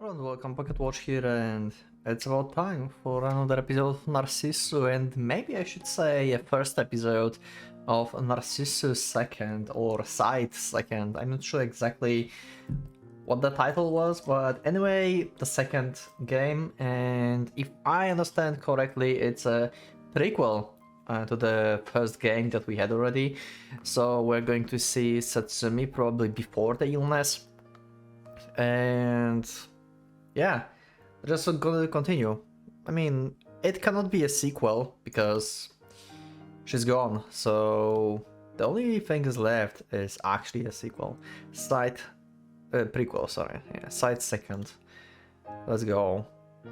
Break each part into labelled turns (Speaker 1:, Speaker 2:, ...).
Speaker 1: Hello and welcome, PocketWatch here, and it's about time for another episode of Narcissu, and maybe I should say a first episode of Narcissu's second, or side second. I'm not sure exactly what the title was, but anyway, the second game, and if I understand correctly, it's a prequel to the first game that we had already. So we're going to see Satsumi probably before the illness, and yeah, just gonna continue. I mean, it cannot be a sequel because she's gone, so the only thing is left is actually a sequel. Prequel, sorry. Yeah, side second. Let's go.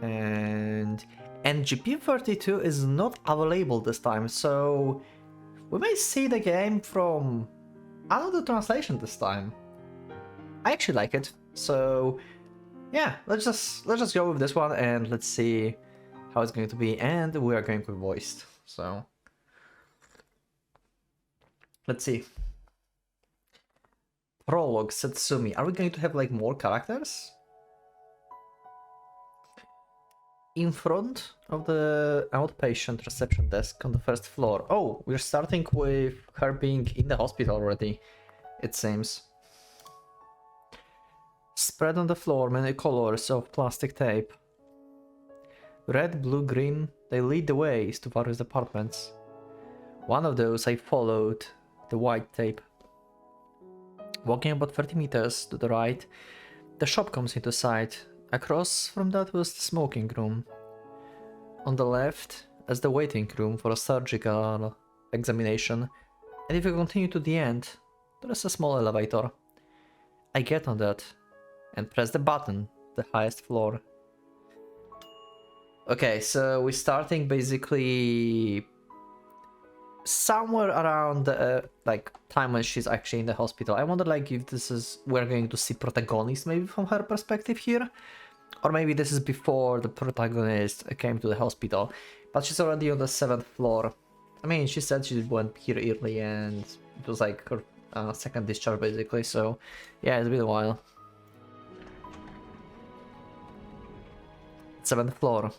Speaker 1: And GP32 is not available this time, so we may see the game from another translation this time. I actually like it, so yeah, let's just go with this one and let's see how it's going to be. And we are going with voiced, so let's see. Prologue, Satsumi. Are we going to have like more characters? In front of the outpatient reception desk on the first floor. Oh, we're starting with her being in the hospital already, it seems. Spread on the floor many colors of plastic tape. Red, blue, green, they lead the ways to various apartments. One of those I followed, the white tape. Walking about 30 meters to the right, the shop comes into sight. Across from that was the smoking room. On the left is the waiting room for a surgical examination, and if you continue to the end, there is a small elevator. I get on that and press the button, the highest floor. Okay, so we're starting basically somewhere around the like time when she's actually in the hospital. I wonder like if this is we're going to see protagonist maybe from her perspective here, or maybe this is before the protagonist came to the hospital, but she's already on the 7th floor. I mean, she said she went here early and it was like her second discharge basically, so yeah, it's been a while. 7th floor.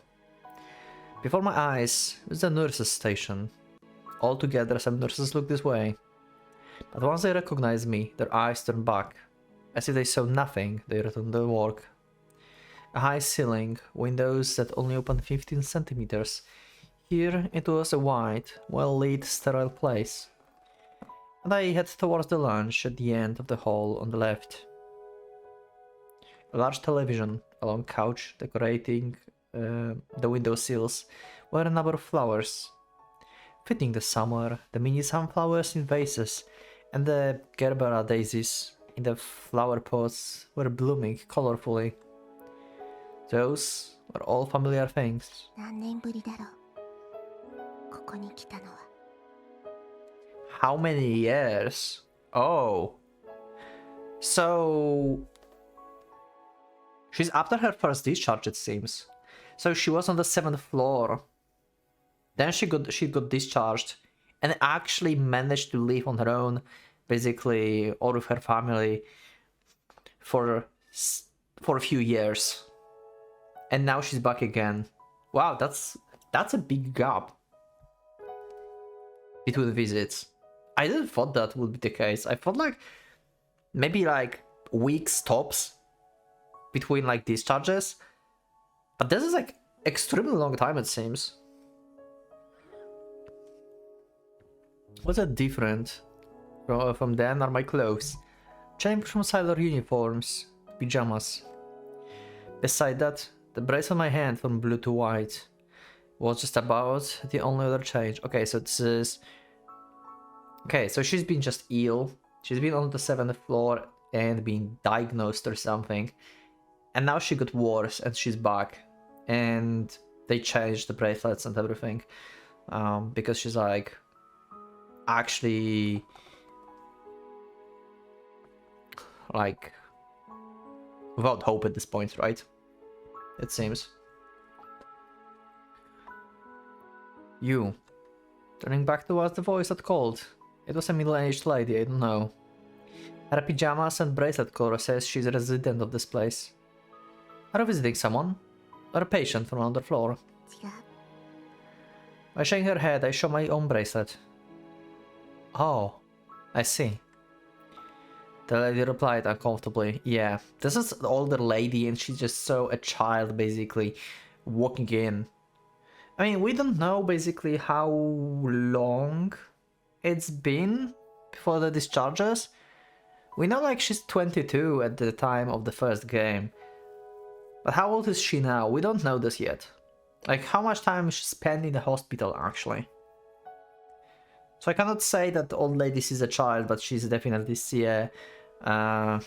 Speaker 1: Before my eyes is the nurses' station. Altogether, some nurses look this way. But once they recognize me, their eyes turn back. As if they saw nothing, they return to work. A high ceiling, windows that only open 15 centimeters. Here it was a wide, well-lit, sterile place. And I head towards the lounge at the end of the hall on the left. A large television, a long couch decorating the window sills, were a number of flowers. Fitting the summer, the mini sunflowers in vases and the gerbera daisies in the flower pots were blooming colorfully. Those were all familiar things. How many years? Oh. So she's after her first discharge, it seems. So she was on the 7th floor. Then she got discharged and actually managed to live on her own, basically, or with her family for a few years. And now she's back again. Wow, that's a big gap between visits. I didn't thought that would be the case. I thought like maybe like weeks tops between like discharges, but this is like extremely long time, it seems. What's that different from then are my clothes. Changed from sailor uniforms, pajamas. Beside that, the brace on my hand from blue to white was just about the only other change. Okay, so this is... Okay, so she's been just ill. She's been on the 7th floor and been diagnosed or something. And now she got worse and she's back. And they changed the bracelets and everything. Because she's like... actually... like... without hope at this point, right? It seems. You. Turning back towards the voice that called. It was a middle-aged lady, I don't know. Her pajamas and bracelet color says she's a resident of this place. Are you visiting someone? Or a patient from another floor?
Speaker 2: 違う。
Speaker 1: By shaking her head, I show my own bracelet. Oh, I see. The lady replied uncomfortably. Yeah, this is the older lady and she just saw a child basically walking in. I mean, we don't know basically how long it's been before the discharges. We know like she's 22 at the time of the first game. But how old is she now? We don't know this yet. Like how much time she spent in the hospital actually. So I cannot say that the old lady is a child, but she's definitely a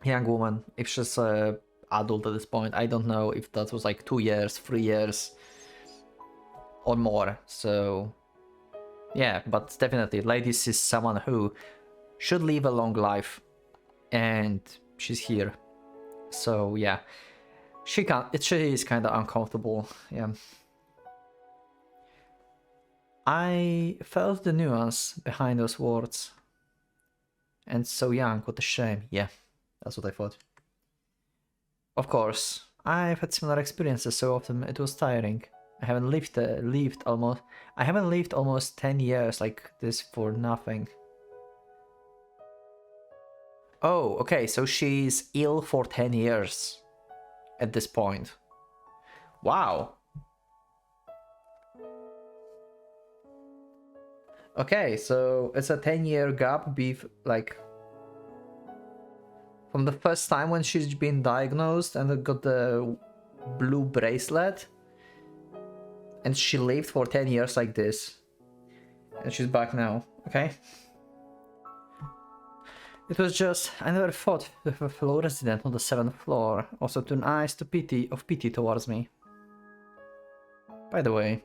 Speaker 1: young woman. If she's a adult at this point, I don't know if that was like 2 years, 3 years, or more. So yeah, but definitely, ladies is someone who should live a long life, and she's here. So yeah, she is kind of uncomfortable. Yeah. I felt the nuance behind those words. And so young, what a shame. Yeah, that's what I thought. Of course, I've had similar experiences so often it was tiring. I haven't lived almost 10 years like this for nothing. Oh, okay, so she's ill for 10 years at this point. Wow. Okay, so it's a 10-year gap like from the first time when she's been diagnosed and got the blue bracelet, and she lived for 10 years like this, and she's back now. Okay. It was just, I never thought of a fellow resident on the 7th floor also turned eyes of pity towards me. By the way,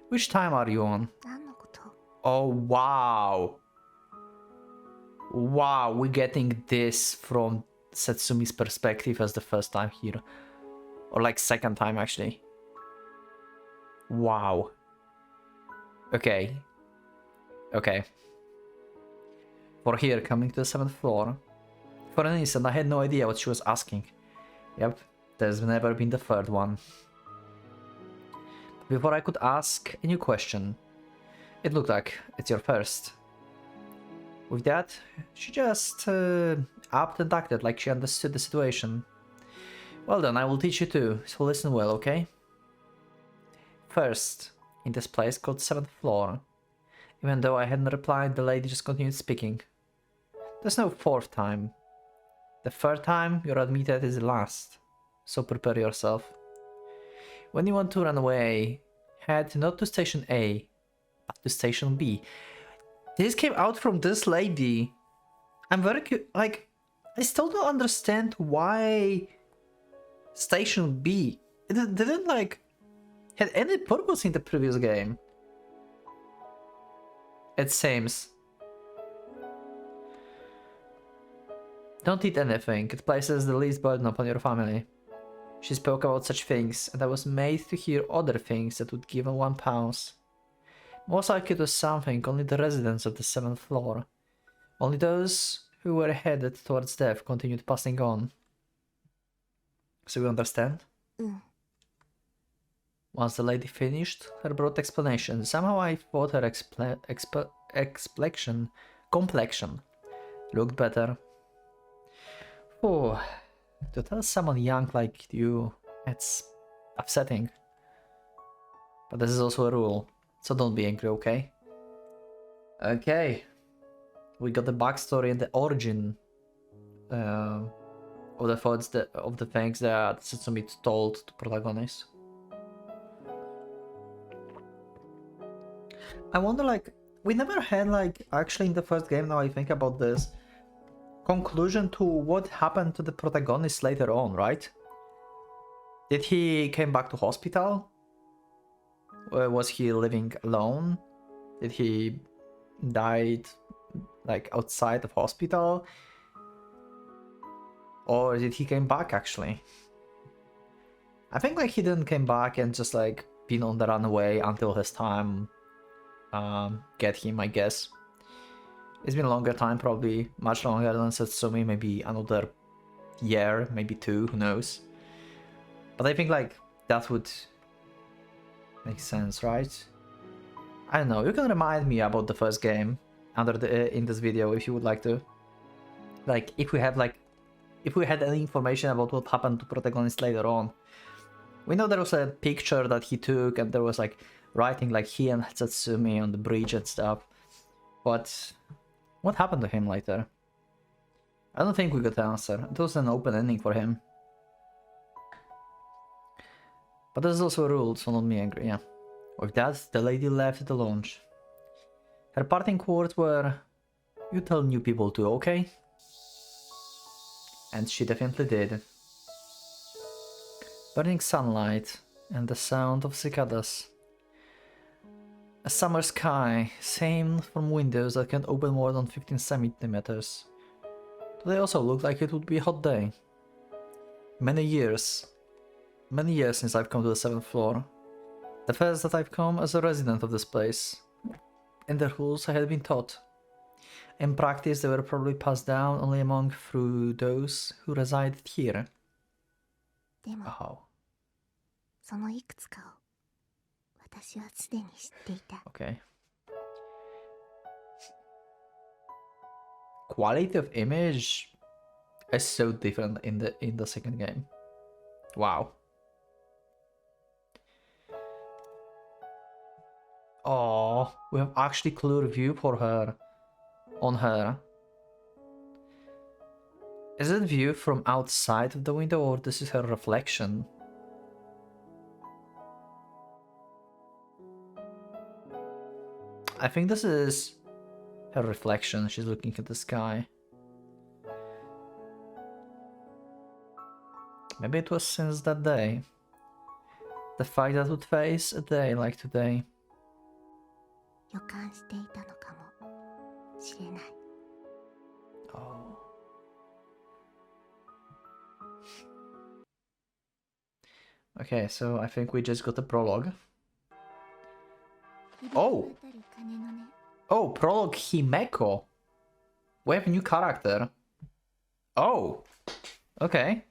Speaker 1: which time are you on?
Speaker 2: 何のこと？
Speaker 1: Oh wow. Wow, we're getting this from Setsumi's perspective as the first time here. Or like second time actually. Wow. Okay. Okay. For here, coming to the 7th floor. For an instant, I had no idea what she was asking. Yep, there's never been the third one. Before I could ask a new question, it looked like it's your first. With that, she just upped and acted like she understood the situation. Well then, I will teach you too, so listen well, okay? First, in this place called 7th floor. Even though I hadn't replied, the lady just continued speaking. There's no fourth time. The third time you're admitted is the last, so prepare yourself. When you want to run away, head not to station A, but to station B. This came out from this lady. I'm very like, I still don't understand why station B. It didn't like had any purpose in the previous game. It seems. Don't eat anything, it places the least burden upon your family. She spoke about such things, and I was made to hear other things that would give her 1 pounds. Most likely it was something only the residents of the 7th floor, only those who were headed towards death, continued passing on. So you understand? Once the lady finished her broad explanation, somehow I thought her complexion looked better. Oh, to tell someone young like you, it's upsetting. But this is also a rule, so don't be angry, okay? Okay. We got the backstory and the origin of the thoughts of the things that Setsumi told the protagonist. I wonder, like, we never had, like, actually in the first game, now I think about this, conclusion to what happened to the protagonist later on, right? Did he came back to hospital? Or was he living alone? Did he died like outside of hospital? Or did he came back actually? I think like he didn't came back and just like been on the runaway until his time get him, I guess. It's been a longer time, probably much longer than Setsumi, maybe another year, maybe 2, who knows. But I think like that would make sense, right? I don't know, you can remind me about the first game under the in this video if you would like to. Like if we had any information about what happened to protagonist later on. We know there was a picture that he took and there was like writing like he and Satsumi on the bridge and stuff. But what happened to him later? I don't think we got the answer. It was an open ending for him. But there's also a rule, so not me angry, yeah. With that, the lady left the lounge. Her parting words were, "You tell new people too, okay?" And she definitely did. Burning sunlight and the sound of cicadas. A summer sky, seen from windows that can open more than 15 centimeters. Today also looked like it would be a hot day. Many years since I've come to the 7th floor. The first that I've come as a resident of this place. In the rules I had been taught. In practice they were probably passed down only through those who resided here. Oh. Okay. Quality of image is so different in the second game. Wow. Oh, we have actually clear view for her. On her. Is it view from outside of the window or this is her reflection? I think this is her reflection. She's looking at the sky. Maybe it was since that day. The fact that would face a day like today. Oh. Okay, so I think we just got the prologue. Oh! Oh, prologue Himeko! We have a new character. Oh! Okay.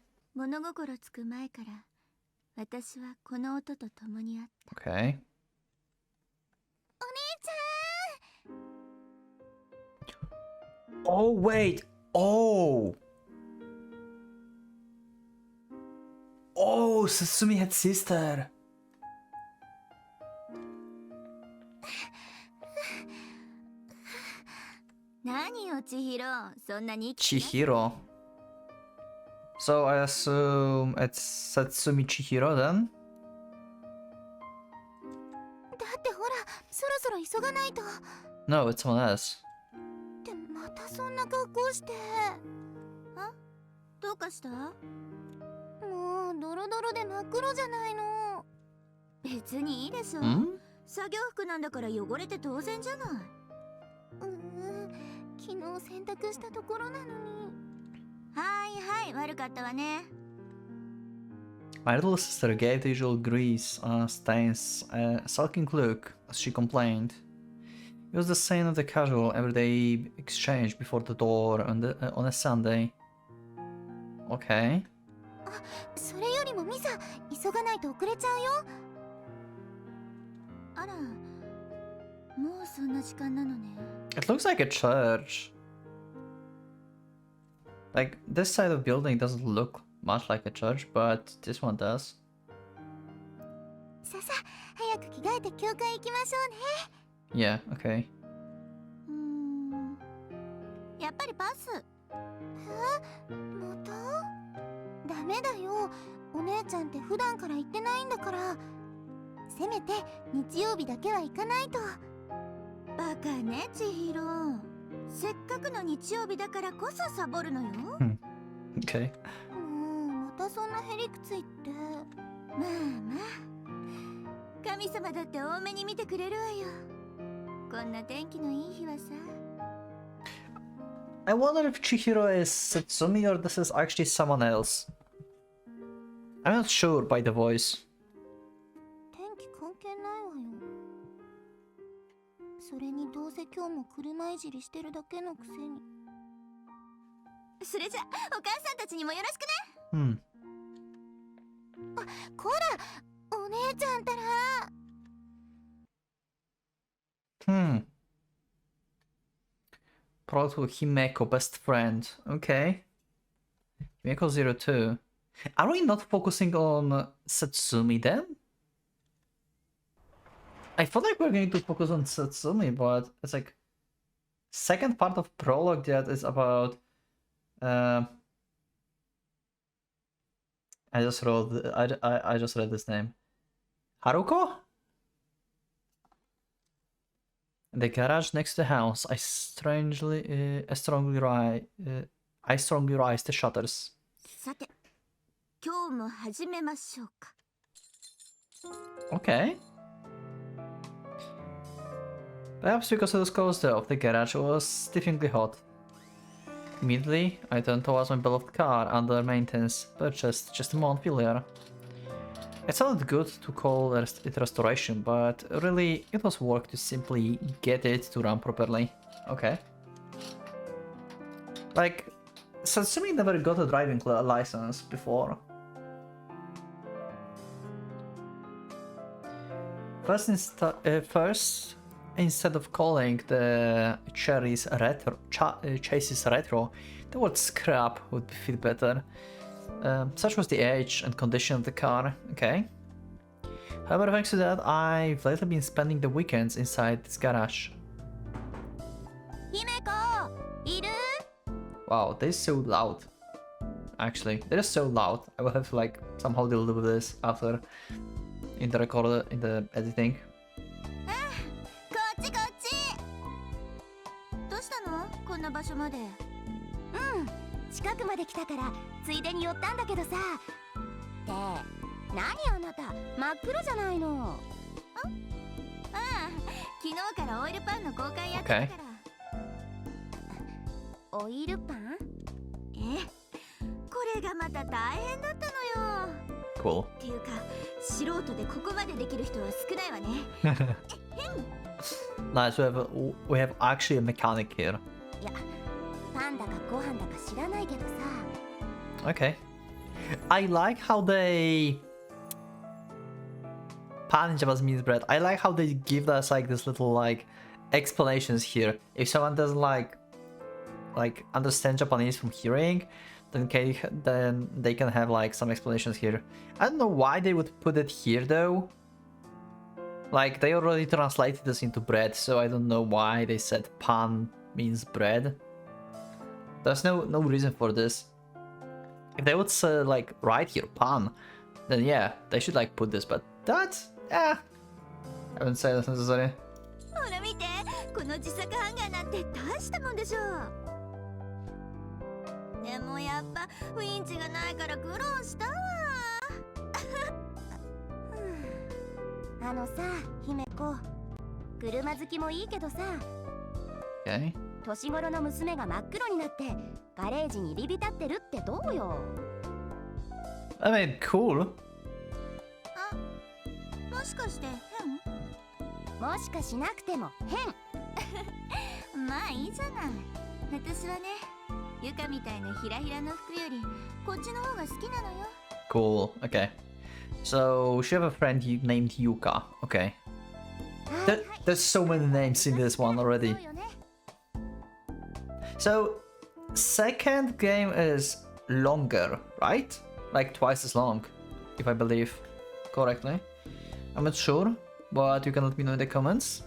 Speaker 1: Okay. Oh, wait! Oh! Oh, Satsumi had sister! Chihiro. So I assume it's Satsumi Chihiro then? No, it's someone else. Hmm? My little sister gave the usual grease stains a sulking look as she complained. It was the same of the casual, everyday exchange before the door on a Sunday. Okay. It looks like a church. Like, this side of the building doesn't look much like a church, but this one does. Yeah, okay. Okay. I wonder if Chihiro is Satsumi or this is actually someone else. I'm not sure by the voice.
Speaker 2: それじゃお母さんたちにもよろしくね。
Speaker 1: Hmm.
Speaker 2: こら、お姉ちゃんたら。
Speaker 1: Hmm. Product with Himeko, best friend. Okay. Himeko 02. Are we not focusing on Satsumi then? I thought like we're going to focus on Satsumi, but it's like second part of prologue that is about I just read this name. Haruko? The garage next to the house. I strongly rise the shutters.
Speaker 2: さて、今日も始めましょうか。
Speaker 1: Okay. Perhaps because it was closed off, the garage was stiflingly hot. Immediately, I turned towards my beloved car under maintenance, purchased just a month earlier. It sounded good to call it restoration, but really, it was work to simply get it to run properly. Okay. Like, Satsumi never got a driving license before. First, instead of calling the chassis retro, the word scrap would fit better. Such was the age and condition of the car, okay? However, thanks to that, I've lately been spending the weekends inside this garage.
Speaker 2: Himeko, いる?
Speaker 1: Wow, they're so loud. Actually, they're so loud. I will have to like somehow deal with this after in the editing.
Speaker 2: こっちこっち。どうしたの？こんな場所まで。近くまで来たからついでに寄ったんだけどさ。って何あなた真っ黒じゃないの。昨日からオイルパンの交換やってたから。オイルパン？これがまた大変だったのよ。
Speaker 1: Cool.
Speaker 2: っていうか素人でここまでできる人は少ないわね。
Speaker 1: Nice, we have actually a mechanic here.
Speaker 2: いや、パンだかご飯だか知らないけどさ。
Speaker 1: Okay. I like how they... Pan in Japanese means bread. I like how they give us like this little like explanations here. If someone doesn't like understand Japanese from hearing, then they can have like some explanations here. I don't know why they would put it here though. Like they already translated this into bread, so I don't know why they said pan means bread. There's no reason for this. If they would say like right here pan, then yeah, they should like put this, but that's I wouldn't say that's necessary.
Speaker 2: ほら見て、この自作ハンガーなんて大したもんでしょ。でもやっぱウィンチがないから苦労したわ。あのさ、姫子、車好きもいいけどさ。
Speaker 1: Okay.
Speaker 2: 年頃の娘が真っ黒になってガレージに入り浸ってるってどうよ。
Speaker 1: I mean, cool.
Speaker 2: もしかして変？もしかしなくても変。まあいいじゃない。私はね、ユカみたいなヒラヒラの服よりこっちの方が好きなのよ。
Speaker 1: Cool. Okay. So she have a friend named Yuka. Okay. There's so many names in this one already. So second game is longer, right? Like twice as long, if I believe correctly. I'm not sure, but you can let me know in the comments.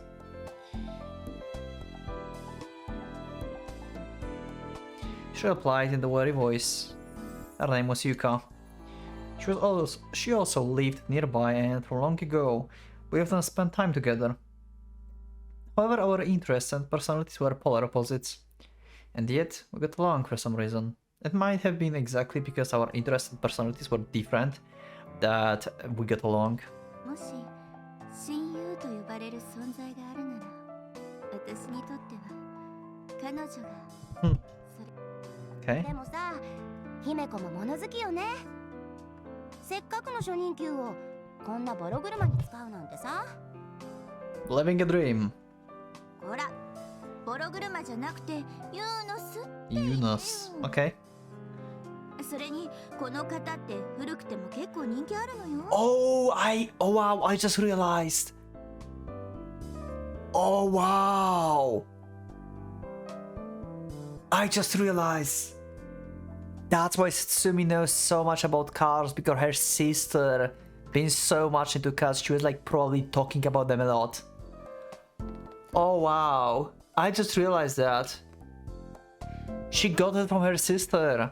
Speaker 1: She replied in the weary voice. Her name was Yuka. She also lived nearby, and from long ago, we often spent time together. However, our interests and personalities were polar opposites, and yet we got along for some reason. It might have been exactly because our interests and personalities were different that we got along.
Speaker 2: もし親友と呼ばれる存在があるなら、私にとっては彼女がそれ。
Speaker 1: Okay.
Speaker 2: でもさ、姫子も物好きよね。せっかくの初任給をこんなボロ車に使うなんてさ。
Speaker 1: Living a dream.
Speaker 2: ほら、ボロ車じゃなくてユーノスって言ってよ。
Speaker 1: Yunus. Okay.
Speaker 2: それにこの方って古くても結構人気あるのよ。
Speaker 1: Oh, wow, I just realized. Oh, wow. I just realized. That's why Satsumi knows so much about cars, because her sister been so much into cars. She was like probably talking about them a lot. Oh, wow. I just realized that. She got it from her sister.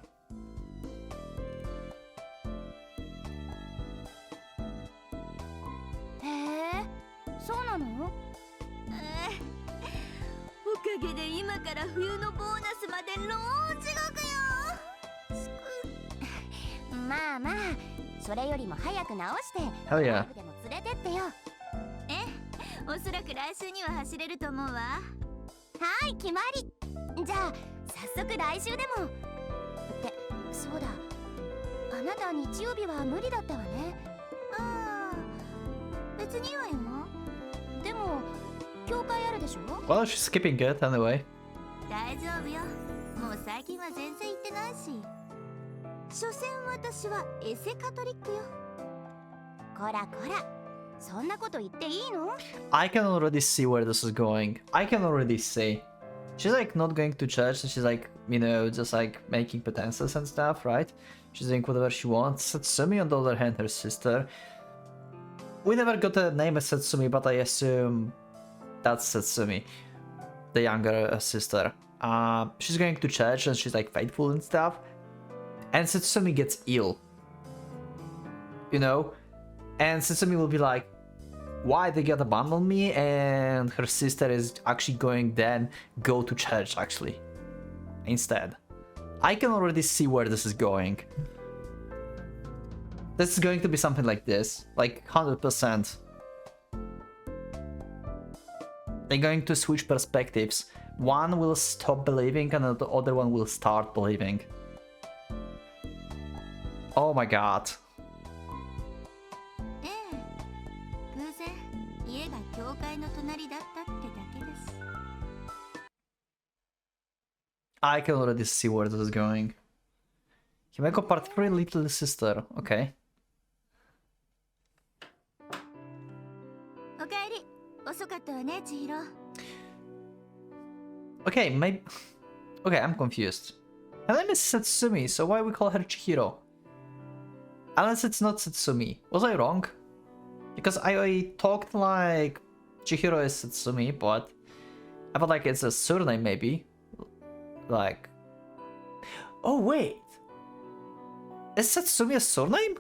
Speaker 1: Hell yeah.
Speaker 2: でも連れてってよ。おそらく来週には走れると思うわ。はい、決まり。じゃあ早速来週でも。ってそうだ、あなた日曜日は無理だったわね。ああ、別にいいわよ。でも教会あるでしょ。
Speaker 1: Well, she's skipping it anyway.
Speaker 2: 大丈夫よ、もう最近は全然行ってないし。所詮私はエセカトリックよ。こらこら、そんなこと言っていいの？
Speaker 1: I can already see where this is going. I can already see. She's like not going to church, she's like, you know, just like making pretenses and stuff, right? She's doing whatever she wants. Satsumi, on the other hand, her sister. We never got a name as Satsumi, but I assume that's Satsumi, the younger sister. She's going to church and she's like faithful and stuff. And Satsumi gets ill. You know? And Satsumi will be like, why they gotta abandon me? And her sister is actually going then go to church actually instead. I can already see where this is going. This is going to be something like this, like 100%. They're going to switch perspectives. One will stop believing and the other one will start believing. Oh my god. I can already see where this is going. Himeko part 3, little sister. Okay. Okay, maybe... Okay, I'm confused. Her name is Satsumi, so why we call her Chihiro? Unless it's not Satsumi. Was I wrong? Because I talked like Chihiro is Satsumi, but I felt like it's a surname maybe. Like... Oh wait! Is Satsumi a surname?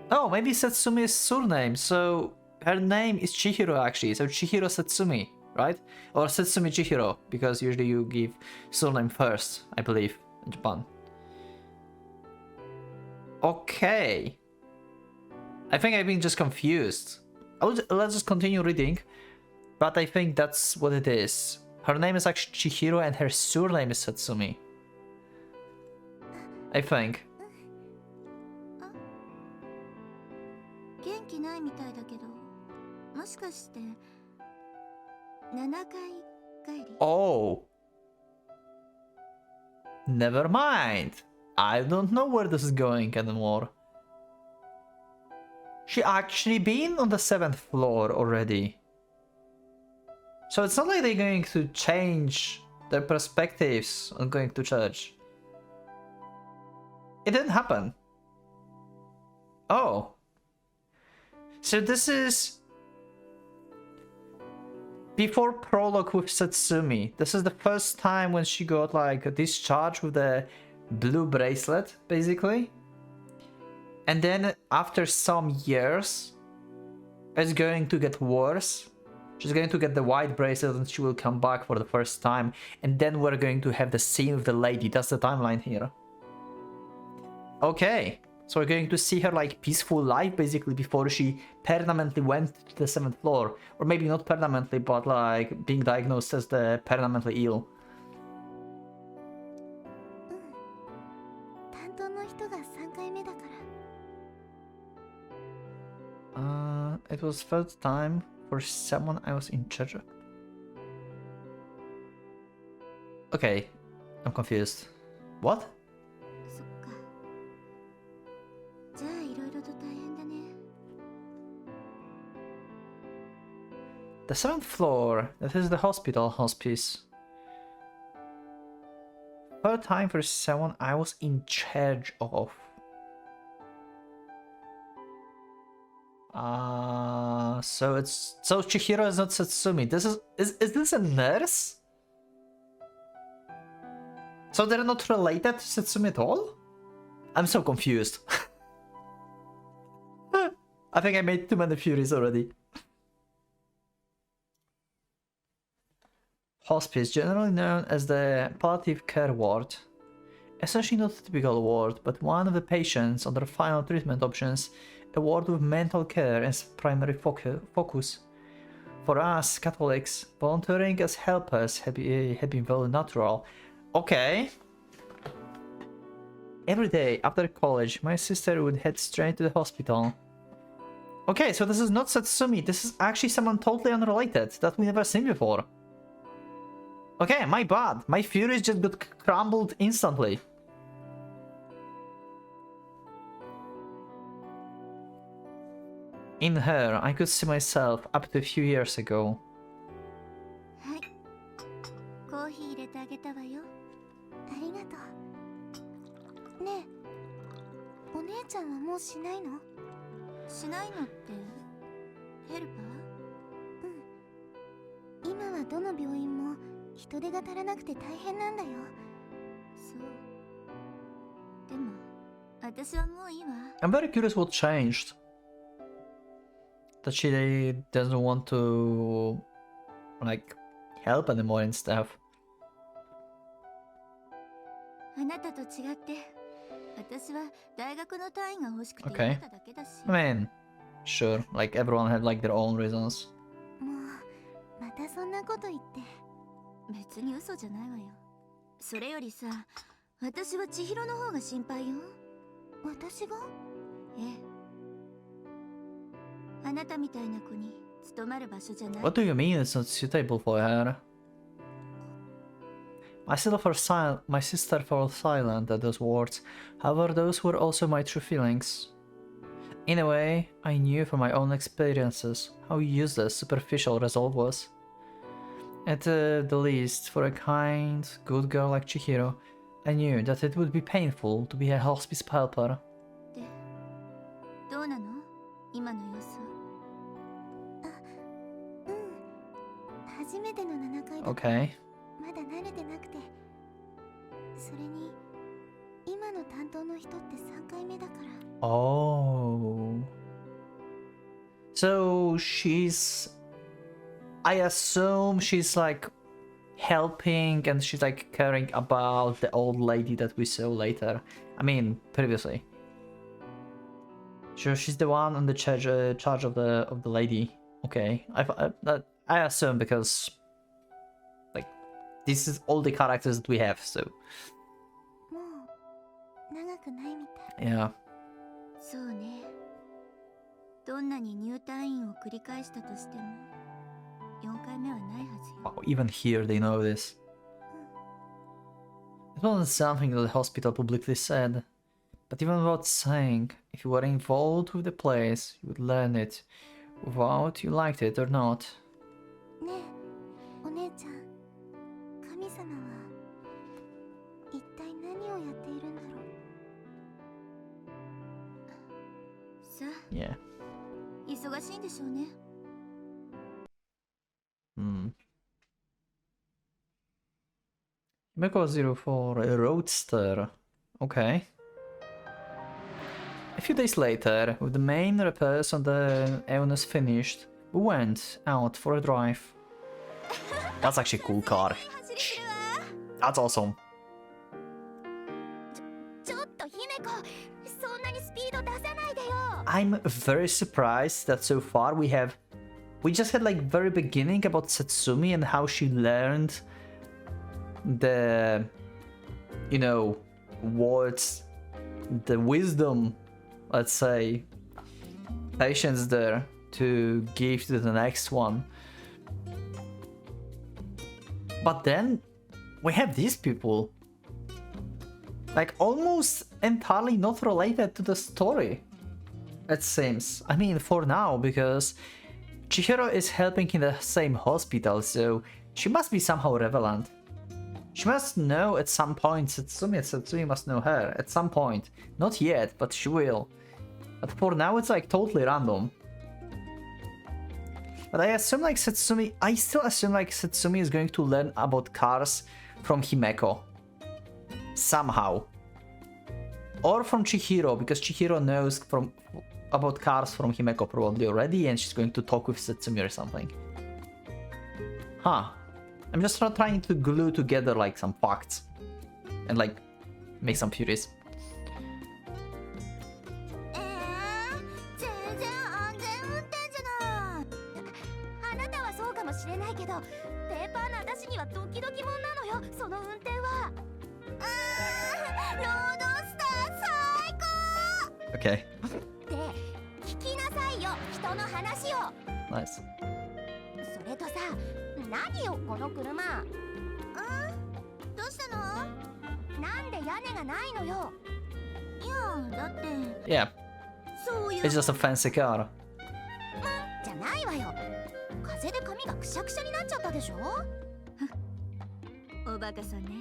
Speaker 1: Oh, maybe Satsumi is surname, so her name is Chihiro actually, so Chihiro Satsumi, right? Or Satsumi Chihiro, because usually you give surname first, I believe, in Japan. Okay. I think I've been just confused. Let's just continue reading, but I think that's what it is. Her name is actually Chihiro and her surname is Satsumi. I think. Oh. Never mind. I don't know where this is going anymore. She actually been on the 7th floor already. So it's not like they're going to change their perspectives on going to church. It didn't happen. Oh. So this is... before prologue with Satsumi. This is the first time when she got like a discharge with the blue bracelet, basically. And then after some years, it's going to get worse. She's going to get the white bracelet and she will come back for the first time. And then we're going to have the scene with the lady. That's the timeline here. Okay. So we're going to see her like peaceful life basically before she permanently went to the 7th floor. Or maybe not permanently, but like being diagnosed as the permanently ill. It was first time for someone I was in charge of. Okay, I'm confused. What?
Speaker 2: そっか。じゃあいろいろと大変だね。
Speaker 1: The 7th floor. That is the hospital hospice. Third time for someone I was in charge of. So Chihiro is not Satsumi. This is this a nurse? So they're not related to Satsumi at all? I'm so confused. I think I made too many furies already. Hospice, generally known as the palliative care ward. Essentially not a typical ward, but one of the patients on their final treatment options, a ward with mental care as primary focus. For us, Catholics, volunteering as helpers have been very natural. Okay. Every day after college, my sister would head straight to the hospital. Okay, so this is not Satsumi, this is actually someone totally unrelated that we never seen before. Okay, my bad. My furies just got crumbled instantly. In her, I could see myself up to a few years ago.
Speaker 2: はい。コーヒー入れてあげたわよ。ありがとう。ねえ、お姉ちゃんはもうしないの？しないのってヘルパー？うん。今はどの病院も人手が足らなくて大変なんだよ。そう。でも私はもういいわ。
Speaker 1: I'm very curious what changed. That she doesn't want to like help anymore and stuff.
Speaker 2: あなたと違って私は大学の単位が欲しくて
Speaker 1: Okay.
Speaker 2: やっただけだし。
Speaker 1: I mean, sure, like everyone had like their own reasons.
Speaker 2: もうまたそんなこと言って。別に嘘じゃないわよ。それよりさ、私は千尋の方が心配よ。私が？ええ。あなたみたいな子に勤まる場所じゃない。
Speaker 1: What do you mean it's not suitable for her? My sister fell silent at those words. However, those were also my true feelings. In a way, I knew from my own experiences how useless superficial resolve was. At the least, for a kind, good girl like Chihiro, I knew that it would be painful to be a hospice helper.
Speaker 2: で、どうなの？今の様子は。あ、うん。初めての7回だから。
Speaker 1: Okay.
Speaker 2: まだ慣れてなくて。それに、今の担当の人って3回目だから。
Speaker 1: Oh. So I assume she's like helping and she's like caring about the old lady that we saw later. I mean, previously. Sure, she's the one on the charge of the lady. Okay, I assume because like this is all the characters that we have. So.
Speaker 2: もう長くないみたい。
Speaker 1: Yeah.
Speaker 2: そうね。どんなに入退院を繰り返したとしても。4回目はないはずよ。
Speaker 1: Wow, even here they know this. It wasn't something that the hospital publicly said, but even without saying, if you were involved with the place, you would learn it, whether you liked it or not.
Speaker 2: ねえ、お姉ちゃん、神様は一体何をやっているんだろう。さあ、
Speaker 1: Yeah.
Speaker 2: 忙しいんでしょうね。
Speaker 1: Himeko 04, a roadster. Okay. A few days later, with the main repairs on the Eonis finished, we went out for a drive. That's actually a cool car. That's awesome.
Speaker 2: ちょっと姫子、そんなにスピード出さないでよ。
Speaker 1: I'm very surprised that so far we just had like very beginning about Satsumi and how she learned the, you know, words, the wisdom, let's say, patience there to give to the next one. But then we have these people Like, almost entirely not related to the story, it seems. I mean, for now, because Chihiro is helping in the same hospital, so she must be somehow relevant. She must know at some point Satsumi must know her at some point. Not yet, but she will. But for now, it's like totally random. But I assume like Satsumi, I still assume like Satsumi is going to learn about cars from Himeko. Somehow. Or from Chihiro, because Chihiro knows about cars from Himeko probably already, and she's going to talk with Satsumi or something. Huh. I'm just not trying to glue together like some facts. And like, make some theories.
Speaker 2: 全然安全運転じゃない。あなたはそうかもしれないけど、ペーパーな私にはドキドキもんなのよ、その運転は。ロードスター最高。
Speaker 1: Okay.
Speaker 2: で、聞きなさいよ、人の話を。
Speaker 1: Nice.
Speaker 2: それとさ、何よこの車。どうしたの？なんで屋根がないのよ。いや、だって。
Speaker 1: Yeah.
Speaker 2: そういう。
Speaker 1: It's just a fancy car.
Speaker 2: じゃないわよ。風で髪がくしゃくしゃになっちゃったでしょ。おバカさんね。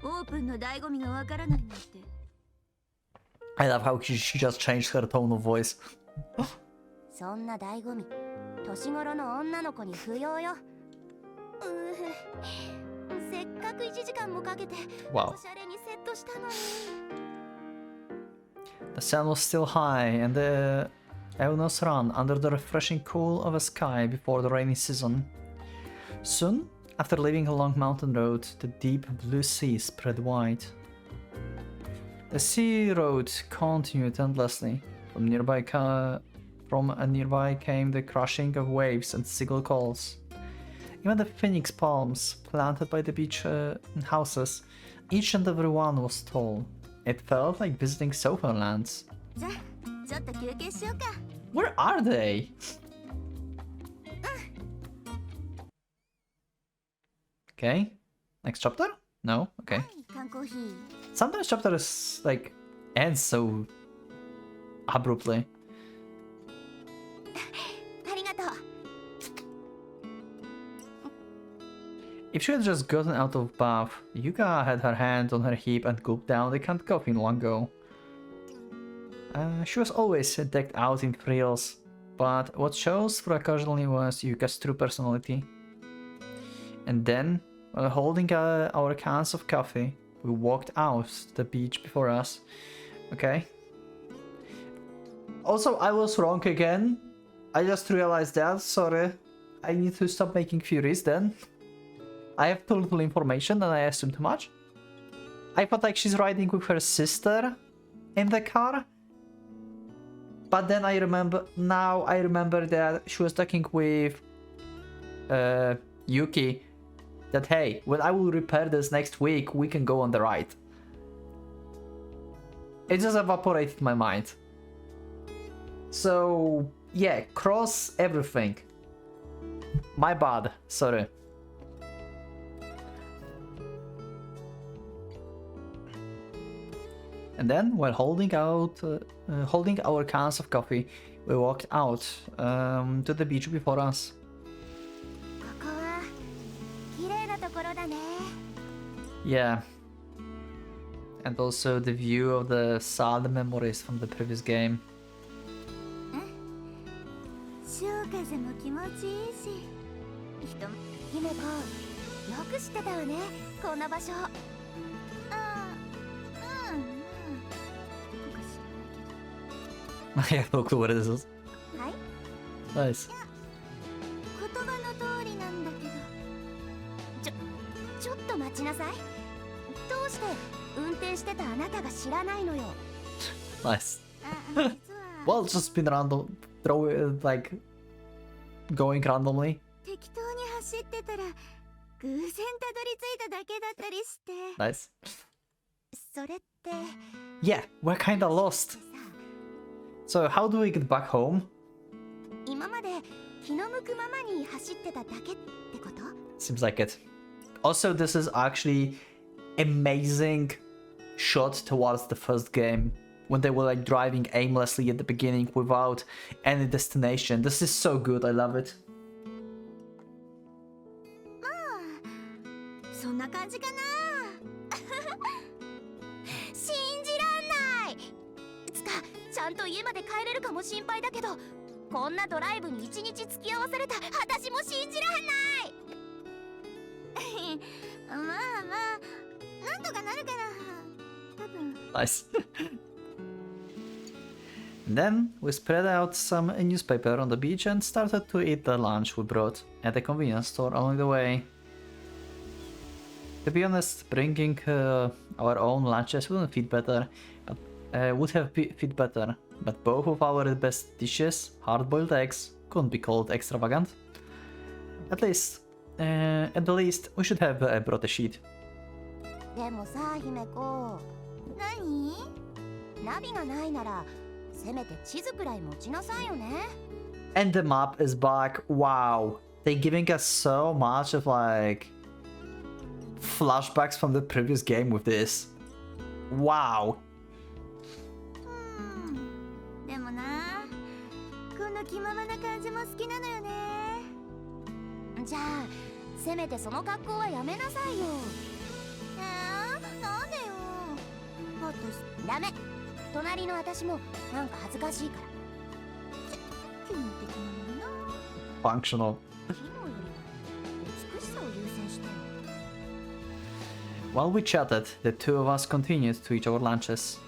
Speaker 2: オープンの醍醐味がわからないなんて。
Speaker 1: I love how she just changed her tone of voice.
Speaker 2: そんな醍醐味、年頃の女の子に不要よ。せっかく1時間もかけておしゃれにセットしたのに。
Speaker 1: The sun was still high, and the Eunos ran under the refreshing cool of a sky before the rainy season. Soon, after leaving a long mountain road, the deep blue sea spread wide. The sea road continued endlessly. From a nearby came the crashing of waves and seagull calls. Even the phoenix palms planted by the beach houses, each and every one was tall. It felt like visiting Southernlands. Where are they? Okay. Next chapter? No? Okay. Sometimes chapters like end so abruptly. If she had just gotten out of bath, Yuka had her hand on her hip and gulped down the canned coffee long ago. She was always decked out in frills, but what shows through occasionally was Yuka's true personality. And then, while holding our cans of coffee, we walked out to the beach before us. Okay. Also, I was wrong again. I just realized that, sorry. I need to stop making theories then. I have too little information and I assumed too much. I thought like she's riding with her sister in the car. But then I remember that she was talking with Yuki that hey, when I will repair this next week, we can go on the ride. It just evaporated my mind. So yeah, cross everything. My bad, sorry. And then, while holding our cans of coffee, we walked out to the beach before us. Yeah. And also the view of the sad memories from the previous game. I have no clue what this is. Nice.
Speaker 2: 言葉の通りなんだけど。ちょっと待ちなさい。どうして運転してたあなたが知らないのよ。
Speaker 1: Nice. Well, it's just been random, like going randomly.
Speaker 2: 適当に走ってたら偶然たどり着いただけだったりして。
Speaker 1: Nice.
Speaker 2: それって。
Speaker 1: Yeah, we're kinda lost. So how do we get back home?
Speaker 2: 今まで気の向くままに走ってただけってこと?
Speaker 1: Seems like it. Also, this is actually amazing shot towards the first game when they were like driving aimlessly at the beginning without any destination. This is so good, I love it.
Speaker 2: そんな感じかな。信じらんない。つかちゃんと家まで帰れるかも心配だけど、こんなドライブに一日付き合わされた私も信じらんない。まあまあなんとかなるから。多分。
Speaker 1: Nice. Then we spread out some newspaper on the beach and started to eat the lunch we brought at the convenience store along the way. To be honest, bringing our own lunches wouldn't fit better, but would have fit better. But both of our best dishes, hard-boiled eggs, couldn't be called extravagant. At the least, we should have brought a sheet.
Speaker 2: でもさ、姫子。何？ナビがないなら、せめて地図くらい持ちなさいよね。
Speaker 1: And the map is back. Wow, they're giving us so much of like flashbacks from the previous game with this. Wow.
Speaker 2: でもな、この気ままな感じも好きなのよね。じゃあ、せめてその格好はやめなさいよ。なんでよ。私ダメ。隣の私もなんか恥ずかしいから。機能的なのにな。
Speaker 1: Functional.
Speaker 2: 機能よりは美しさを優先してる。
Speaker 1: While we chatted, the two of us continued to eat our lunches.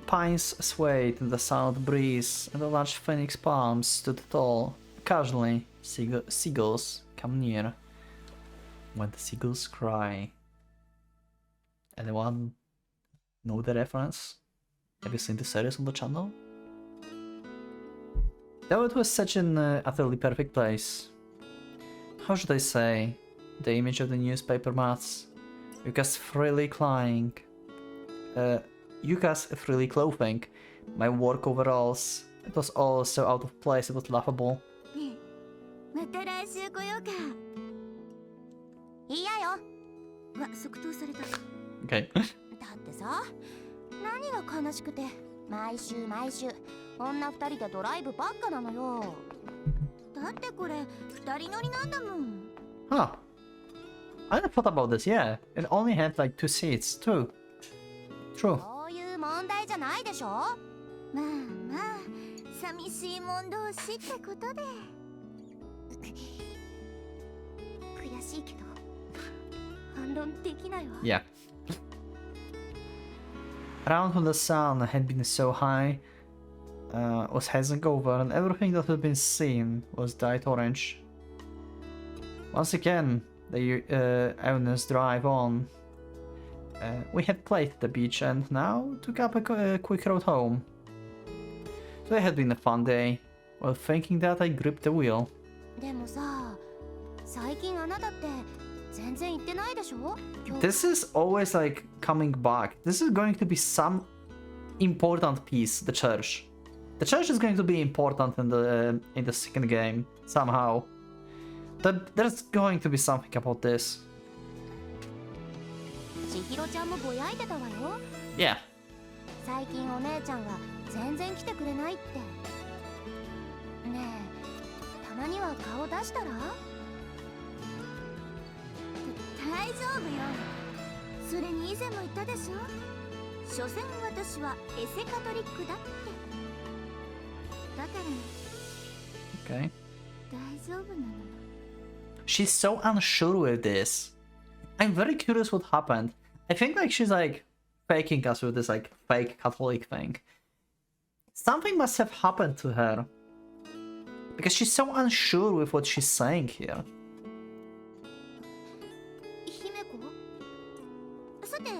Speaker 1: Pines swayed in the south breeze, and the large phoenix palms stood tall. Occasionally, seagulls come near. When the seagulls cry. Anyone know the reference? Have you seen the series on the channel? Though it was such an utterly perfect place. How should I say? The image of the newspaper mats. Yuka's freely clothing, my work overalls. It was all so out of place, it was laughable.
Speaker 2: また来週来ようか。いいやよ。即答された。
Speaker 1: Okay.
Speaker 2: だってさ、何が悲しくて毎週女二人でドライブばっかなのよ。だってこれ二人乗りなんだもん。
Speaker 1: Huh. I never thought about this, yeah. It only had like 2 seats, too. True.
Speaker 2: そういう問題じゃないでしょ。まあまあ、寂しいもん同士ってことで。悔しいけど、反論できないわ。
Speaker 1: Yeah. Around when the sun had been so high, was hazing over, and everything that had been seen was dyed orange. Once again, the owners drive on. We had played at the beach and now took up a quick road home. So it had been a fun day. While thinking that, I gripped the wheel.
Speaker 2: でもさ、最近あなたって全然行ってないでしょ?
Speaker 1: This is always like coming back. This is going to be some important piece, the church. The church is going to be important in the second game, somehow. There's going to be something about this.
Speaker 2: 千尋ちゃんもぼやいてたわよ。
Speaker 1: Yeah.
Speaker 2: 最近お姉ちゃんは全然来てくれないって。ねえ、たまには顔出したら？大丈夫よ。それに以前も言ったでしょ。所詮私はエセカトリックだって。だから。
Speaker 1: Okay.
Speaker 2: 大丈夫なの。
Speaker 1: She's so unsure with this. I'm very curious what happened. I think like she's like faking us with this like fake Catholic thing. Something must have happened to her. Because she's so unsure with what she's saying here.
Speaker 2: 姫子？さて、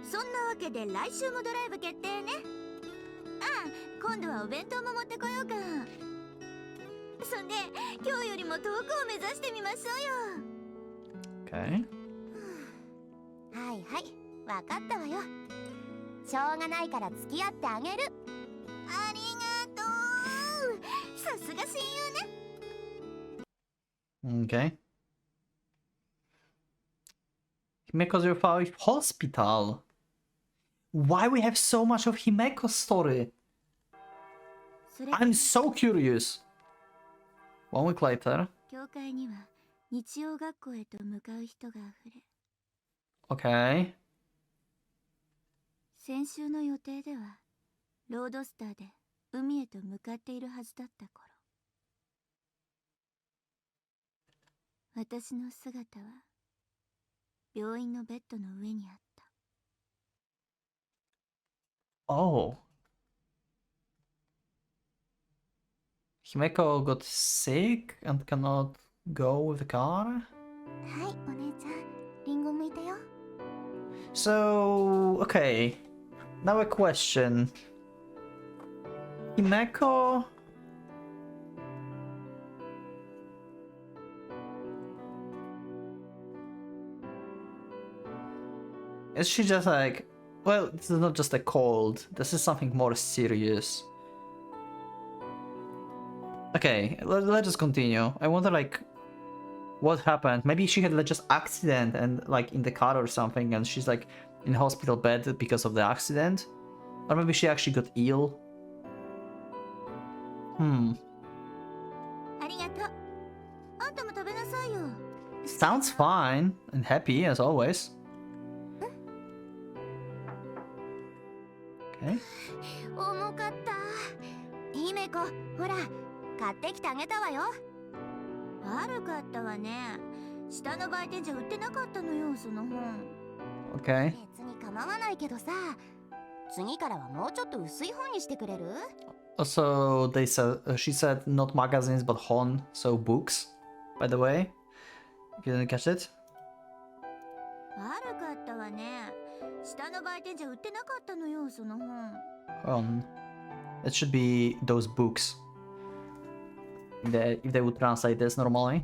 Speaker 2: そんなわけで来週もドライブ決定ね。ああ、今度はお弁当も持ってこようか。そんで、今日よりも遠くを目指してみましょうよ。
Speaker 1: Okay.
Speaker 2: はいはい、わかったわよ。しょうがないから付き合ってあげる。ありがとう。さすが親友ね。
Speaker 1: Okay. Himeko's your hospital. Why we have so much of Himeko's story?
Speaker 2: それ
Speaker 1: I'm so curious. 1 week later.
Speaker 2: 教会には日曜学校へと向かう人があふれ、
Speaker 1: Okay.
Speaker 2: 先週の予定ではロードスターで海へと向かっているはずだった頃、私の姿は病院のベッドの上にあった。
Speaker 1: Oh. Himeko got sick and cannot go with the car?
Speaker 2: はい、お姉ちゃん、リンゴ剥いたよ。
Speaker 1: So, okay. Now a question. Himeko? Is she just like, well, this is not just a cold, this is something more serious. Okay, let's just continue. I wonder, like, what happened? Maybe she had like, just accident and like in the car or something, and she's like in hospital bed because of the accident, or maybe she actually got ill.
Speaker 2: ありがとう。あんたも食べなさいよ。
Speaker 1: Sounds fine and happy as always. Okay.
Speaker 2: 重かった。姫子、ほら、買ってきてあげたわよ。悪かったわね。下の売店じゃ売ってなかったのよ、その本。
Speaker 1: Okay.
Speaker 2: 別に構わないけどさ、次からはもうちょっと薄い本にしてくれる？
Speaker 1: Also, they said she said not magazines but hon, so books. By the way, you didn't catch it.
Speaker 2: 悪かったわね。下の売店じゃ売ってなかったのよ、その本。
Speaker 1: Hon. It should be those books. If they would translate this normally.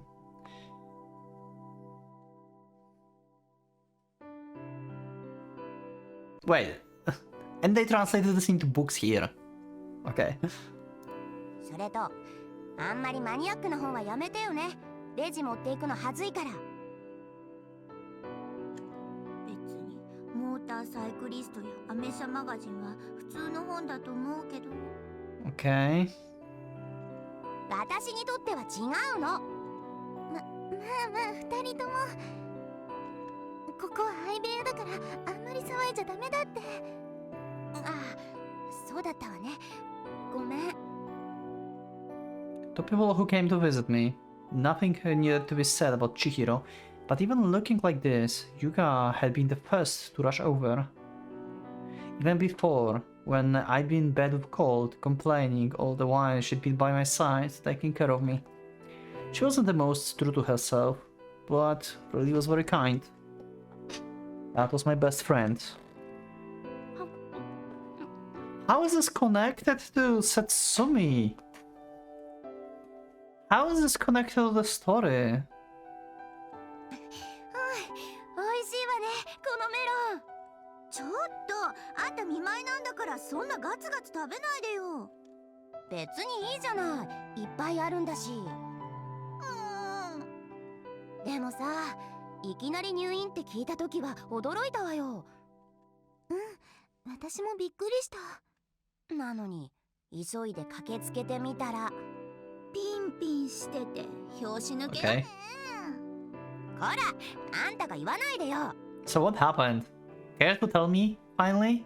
Speaker 1: Wait, and they translated this into books here. Okay.
Speaker 2: それと、あんまりマニアックな本はやめてよね。レジ持っていくのはずいから。別にモーターサイクリストやアメ車マガジンは普通の本だと思うけど。
Speaker 1: Okay.
Speaker 2: 私にとっては違うの。まあ二人とも。ここは相部屋だからあんまり騒いじゃダメだって。ああ、そうだったわね。ごめん。
Speaker 1: To people who came to visit me, nothing needed to be said about Chihiro, but even looking like this, Yuka had been the first to rush over. Even before, when I'd been in bed with cold, complaining all the while she'd been by my side, taking care of me. She wasn't the most true to herself, but really was very kind. That was my best friend. How is this connected to Satsumi? How is this connected to the story?
Speaker 2: おいしいわね、このメロン。ちょっと、あんた見舞いなんだからそんなガツガツ食べないでよ。別にいいじゃない、いっぱいあるんだし。でもさ、いきなり入院って聞いた時は驚いたわよ。うん、私もびっくりした。なのに急いで駆けつけてみたらピンピンしてて拍子抜けよね。こら、あんたが言わないでよ。
Speaker 1: So what happened? Care to tell me, finally?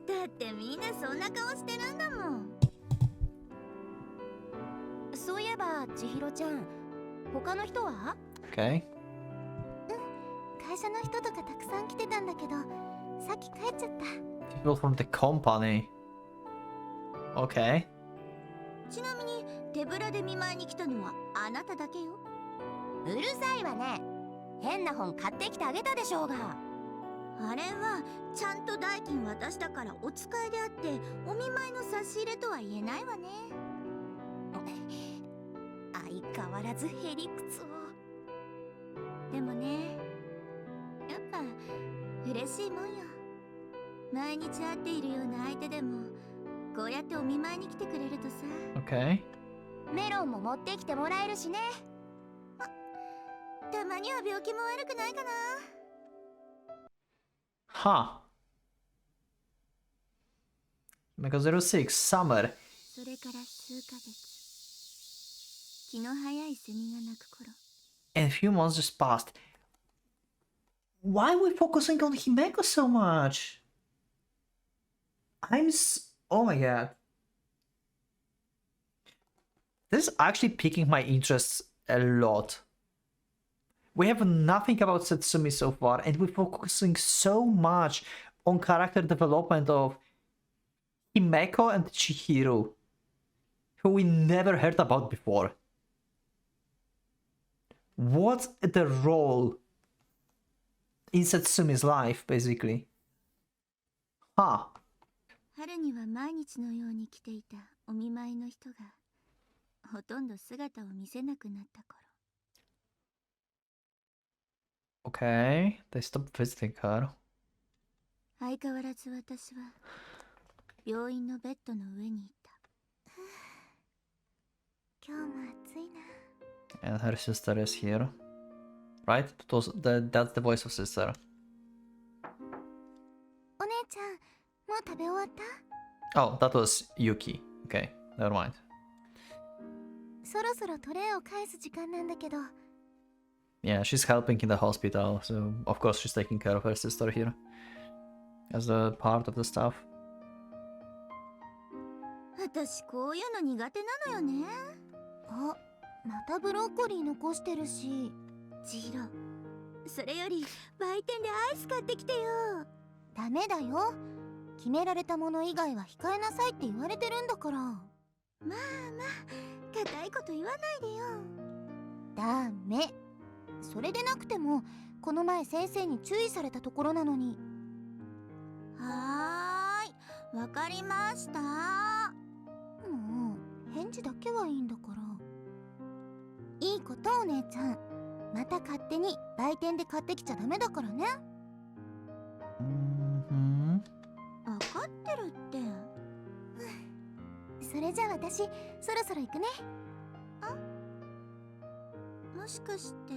Speaker 2: だってみんなそんな顔してるんだもん。そういえば千尋ちゃん、他の人は？
Speaker 1: Okay.
Speaker 2: 会社の人とかたくさん来てたんだけど、さっき帰っちゃった。
Speaker 1: People from the company. Okay.
Speaker 2: ちなみに手ぶらで見舞いに来たのはあなただけよ。うるさいわね。変な本買ってきてあげたでしょうが。あれはちゃんと代金渡したからお使いであって、お見舞いの差し入れとは言えないわね。相変わらずへりくつを。でもね、やっぱ嬉しいもんよ。毎日会っているような相手でもこうやってお見舞いに来てくれるとさ。
Speaker 1: Okay.
Speaker 2: メロンも持ってきてもらえるしね。たまには病気も悪くないかな。
Speaker 1: Huh. Himeko 06, summer.
Speaker 2: それから数ヶ月、気の早いセミが鳴く頃。
Speaker 1: And a few months just passed. Why are we focusing on Himeko so much? Oh my god. This is actually piquing my interest a lot. We have nothing about Satsumi so far, and we're focusing so much on character development of Himeko and Chihiro, who we never heard about before. What's the role in Satsumi's life, basically? Huh.
Speaker 2: 春には毎日のように来ていたお見舞いの人がほとんど姿を見せなくなった頃。
Speaker 1: Okay, they stopped visiting her.
Speaker 2: 相変わらず私は病院のベッドの上にいた。今日も暑いな。
Speaker 1: And her sister is here. Right? That's the voice of sister.
Speaker 2: お姉ちゃん、もう食べ終わった？
Speaker 1: Oh, that was Yuki. Okay, never mind.
Speaker 2: そろそろトレイを返す時間なんだけど。
Speaker 1: Yeah, she's helping in the hospital, so of course she's taking care of her sister here. As a part of the staff.
Speaker 2: 私こういうの苦手なのよね。あ、またブロッコリー残してるし。ジロ、それより売店でアイス買ってきてよ。ダメだよ。決められたもの以外は控えなさいって言われてるんだから。まあまあ、固いこと言わないでよ。ダメ。それでなくてもこの前先生に注意されたところなのに。はーい、わかりました。もう返事だけはいいんだから。いいことお姉ちゃん。また勝手に売店で買ってきちゃダメだからね。わかってるって。それじゃあ私そろそろ行くね。あ、もしかして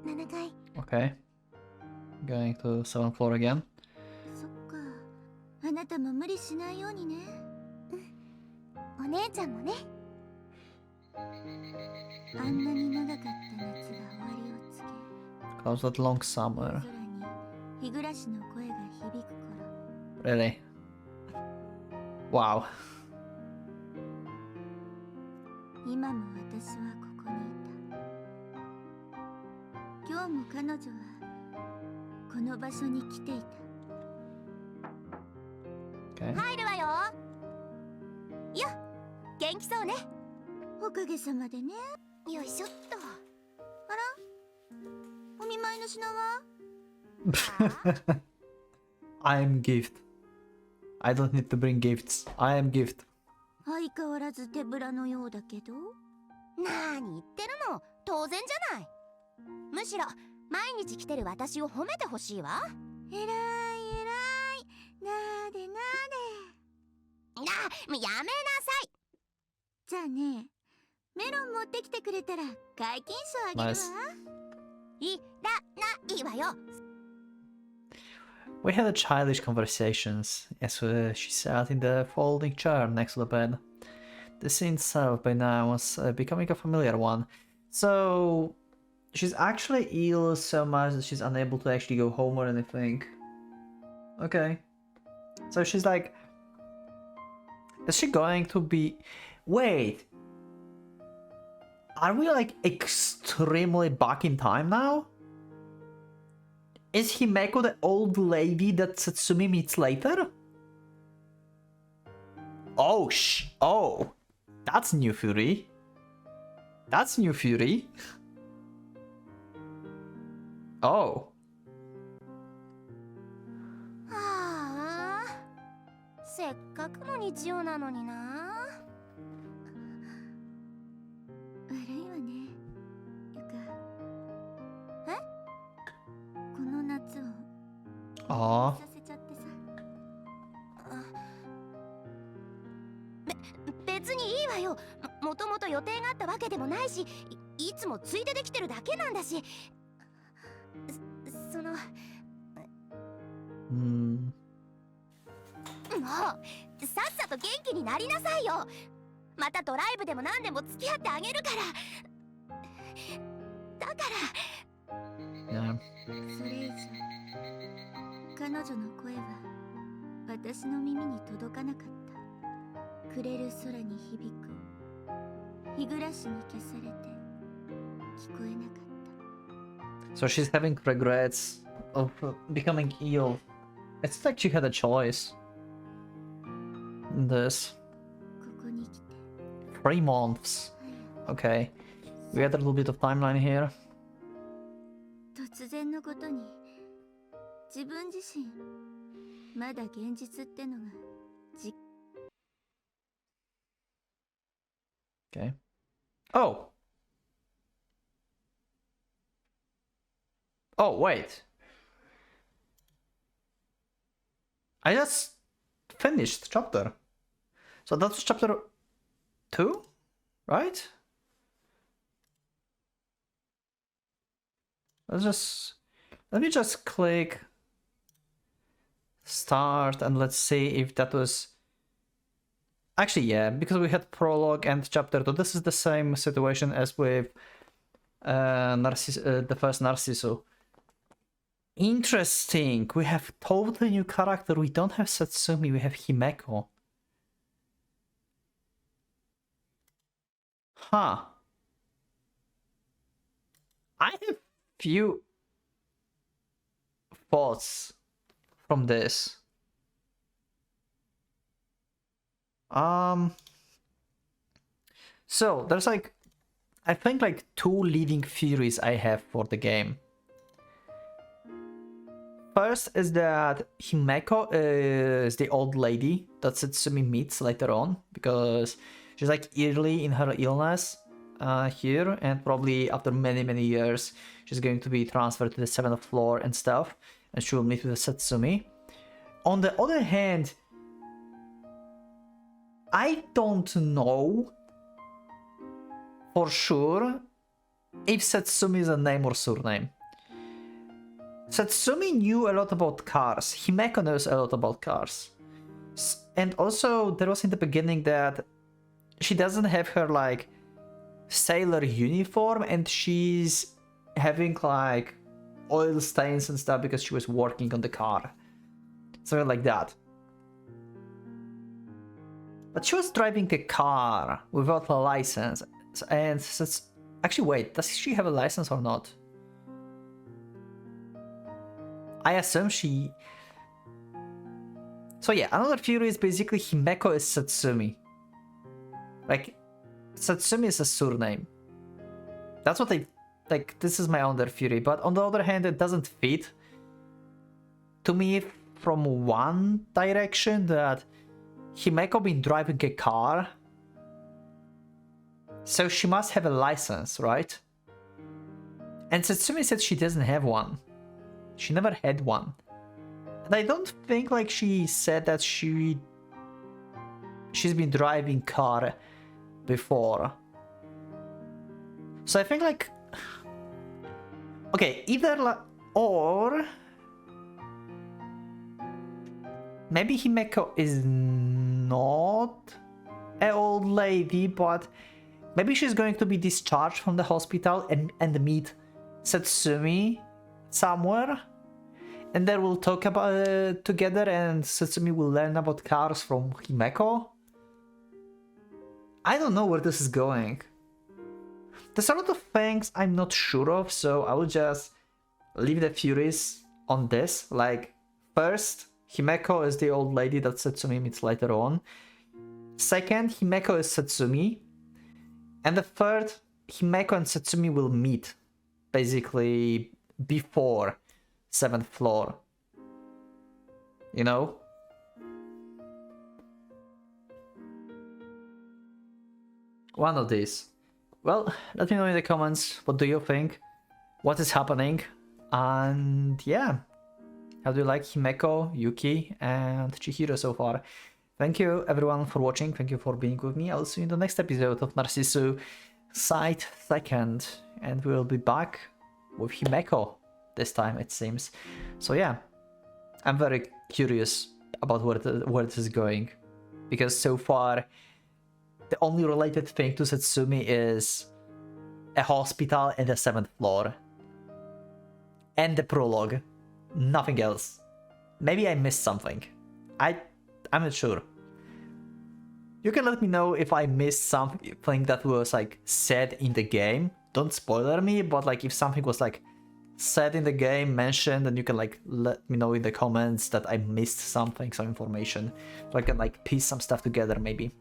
Speaker 2: 7階。
Speaker 1: Okay. Going to 7th floor again.
Speaker 2: そっか。あなたも無理しないようにね。お姉ちゃんもね。あんなに長かった夏が終わりを告げ。
Speaker 1: How's that long summer?
Speaker 2: 空に日暮らしの声が響く頃。
Speaker 1: Really? Wow.
Speaker 2: 今も私はここにいた。今日も彼女はこの場所に来ていた。
Speaker 1: Okay.
Speaker 2: 入るわよ。よっ、元気そうね。おかげさまでね。よいしょっと。あら、お見舞いの品は？
Speaker 1: I'm gift. I don't need to bring gifts. I am gift.
Speaker 2: 相変わらず手ぶらのようだけど。なーに言ってるの、当然じゃない。むしろ毎日来てる私を褒めてほしいわ。えらいえらい、なーでなーで。もうやめなさい。じゃあね、メロン持ってきてくれたら解禁賞あげるわ。
Speaker 1: Nice.
Speaker 2: いらないわよ。
Speaker 1: We had a childish conversations as she sat in the folding chair next to the bed. The scene itself by now was becoming a familiar one. So she's actually ill so much that she's unable to actually go home or anything. Okay. So she's like... Is she going to be... Wait! Are we like extremely back in time now? Is Himeko the old lady that Satsumi meets later? Oh, oh! That's new fury. That's new fury. Oh.
Speaker 2: はあ、せっかくの日曜なのにな。悪いわね、ゆか。え？この夏を
Speaker 1: Aww.
Speaker 2: させちゃってさ。別にいいわよ。もともと予定があったわけでもないし、いつもついでできてるだけなんだし。その々と元気になりなさいよ。またドライブでも何でも付き合ってあげるから。だから。
Speaker 1: Yeah.
Speaker 2: それ以上彼女の声は私の耳に届かなかった。暮れる空に響く日暮らしに消されて聞こえなかった。
Speaker 1: So she's having regrets of becoming ill. It's like she had a choice in this.
Speaker 2: ここに来て
Speaker 1: 3 months. Okay. We had a little bit of timeline here.
Speaker 2: 突然のことに自分自身まだ現実ってのが
Speaker 1: Okay. Oh! Oh, wait. I just finished chapter. So that's chapter 2, right? Let me just click start and let's see if that was actually, yeah, because we had prologue and chapter 2. This is the same situation as with the first Narcissu. Interesting. We have totally new character. We don't have Satsumi, we have Himeko. Huh. I have few thoughts from this. So there's like, I think like 2 leading theories I have for the game. First is that Himeko is the old lady that Satsumi meets later on, because she's like early in her illness here, and probably after many years she's going to be transferred to the 7th floor and stuff, and she will meet with Satsumi. On the other hand, I don't know for sure if Satsumi is a name or surname. Satsumi knew a lot about cars. Himeko knows a lot about cars. And also, there was in the beginning that she doesn't have her, like, sailor uniform, and she's having, like, oil stains and stuff because she was working on the car. Something like that. But she was driving a car without a license. And actually, wait, does she have a license or not? I assume she... So yeah, another theory is basically Himeko is Satsumi. Like, Satsumi is a surname. That's what I... Like, this is my other theory. But on the other hand, it doesn't fit to me from one direction that Himeko been driving a car. So she must have a license, right? And Satsumi said she doesn't have one. She never had one. And I don't think like she said that she's been driving car before. So I think like... Okay, either like... Or... Maybe Himeko is not an old lady, but maybe she's going to be discharged from the hospital and meet Satsumi somewhere, and then we'll talk about it together, and Satsumi will learn about cars from Himeko. I don't know where this is going. There's a lot of things I'm not sure of, so I will just leave the theories on this. Like, first, Himeko is the old lady that Satsumi meets later on. Second, Himeko is Satsumi. And the third, Himeko and Satsumi will meet, basically, before 7th floor. You know? One of these. Well, let me know in the comments, what do you think? What is happening? And yeah, how do you like Himeko, Yuki, and Chihiro so far? Thank you everyone for watching, thank you for being with me. I'll see you in the next episode of Narcissu Side 2nd, and we'll be back with Himeko this time, it seems. So yeah, I'm very curious about where this is going. because so far the only related thing to Setsumi is a hospital and the 7th floor. And the prologue. Nothing else. Maybe I missed something. I'm not sure. You can let me know if I missed something that was like said in the game. Don't spoiler me, but like if something was like said in the game, mentioned, then you can like let me know in the comments that I missed something, some information. So I can like piece some stuff together maybe.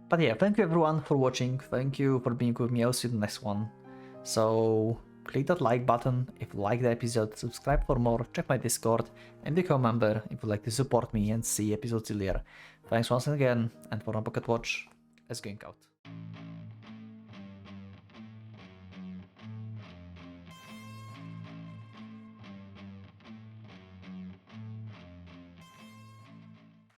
Speaker 1: But yeah, thank you everyone for watching. Thank you for being with me. I'll see you in the next one. So click that like button if you like the episode, subscribe for more, check my Discord, and become a member if you'd like to support me and see episodes earlier. Thanks once again, and for my Pocket Watch, it's going out.